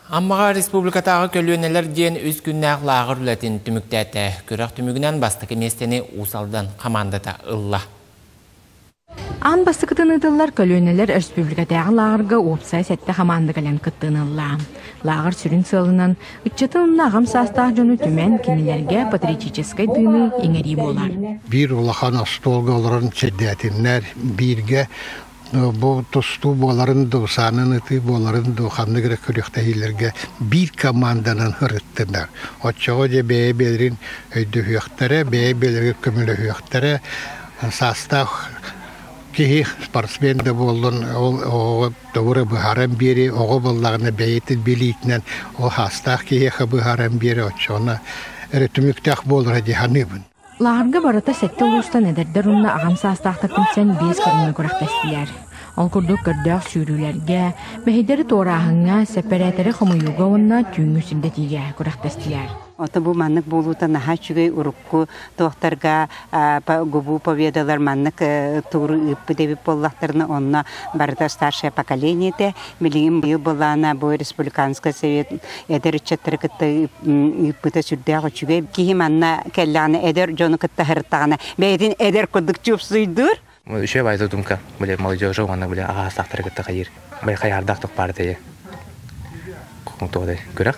Аммаға республикатағы көлөнелер ден үз күннәқ лағыр үләтін түміктәті. Көріқ түмігінен бастықы местені усалдан командата ылла. Ан бастықытын ыдылар көлөнелер республикатағы лағырға опсай сәтті команда кәлен кыттын ылла. Лағыр сүрін сылынан үтчетін ағам састақ жоны түмен кенелерге патриотическай дыны еңері болар. Bir улахан астолғы оларын чеддәтінлер бірге bu tostu boların doğsanın ıtı boların doğanlı göre körüktehillerge bir komandanın hırıttılar. O çoğuca beye belirin öydü hüyaktere, beye belirin kömülü hüyaktere, sastağ ki sportsmen de boldun, o doğru buharın biri, o bollağını beyetin biliyetinden, o hastağ ki buharın biri, o çoğuna öğretümüktah bolur hadi hanıbın. Lağırga barata sette ulustan ederder onunla ağam sastağta kimsen bez karını kuraktastiler. Ol kurduk gördüğü sürülerge, behideri torağına, separateri xomuyuga onunla tüngü sündetiga kuraktastiler. Ota bu manlık buluta naha çügey urukku doktorga gubu povедаlar manlık tuğru ıppı devip bollaklarına onunla barda starşaya поколенияте bilgim bu bollana bu Respublikanska Sovet eder içetleri kıtta ıppıta sürdüğü çügey kihim anna kellana eder jonu kıtta hırtağına beydin eder kurduk çupsuydur. Еще байзу думка, были молодежи, он были ага сахтары кытта хайыр, были хайырдак ток партия. Тоды көрөк.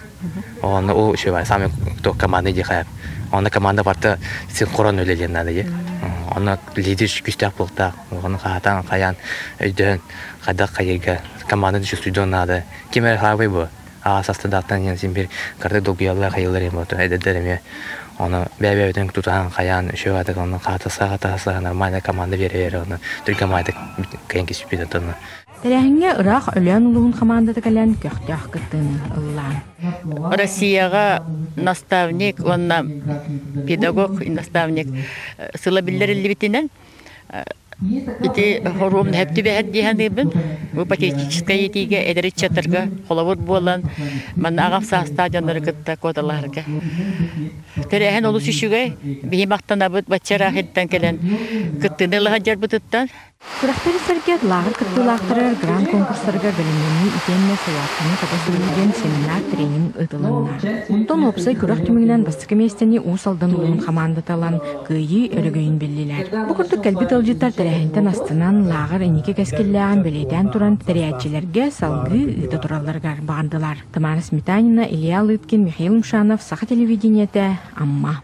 Он о еще бай сами ток команда ди хайыр. Он команда парта синхрон өлелен надо. Он лидер күстәк булта, он хатан каян өйдөн када кайырга команда чувствуйдон надо. Кимер хавы бу. А состандартан ян бир карда долгиялар хайылар эмо то эдедереме. Onu bebeden tutan kayan şu adı onun katasa normal komanda verir onu Türkiye mayda kenki süpüdütün. Terehine Irak ölen uluğun komandada gelen köhtah kıttığını ıllan. Россияға наставник, онна педагог, наставник сылабиллер битинен. Ити хорум хепти бехет диханыбын. Bu патетическая етиге эдерит чатырга холовур болан ман агам стадиондары кытта кодаларга. Терехен олус ишүгө бихимактанабыт бачара хеттен келен кыттыны лахажар бутуттан. Кырактары сәргет лағыр кыттылақтырыр гран конкурстарға білімені икенне сылақтаны катасылыген семинар тренинг ұтылынна. Онтон опсай күрак түмігінен бастықы местені усалдан ұлын командаталан күйі өрігейін беллилер. Бұл күрді кәлбет алжыттар тәрәхінтен астынан лағыр әнеке кәскелләғын белейден туран тәрәятчілерге салғы ұйты тураларға бағандылар. Тамара Сметанина, Илья Лыткин, Михаил Мшанов, Саха телевидениеті, Амма.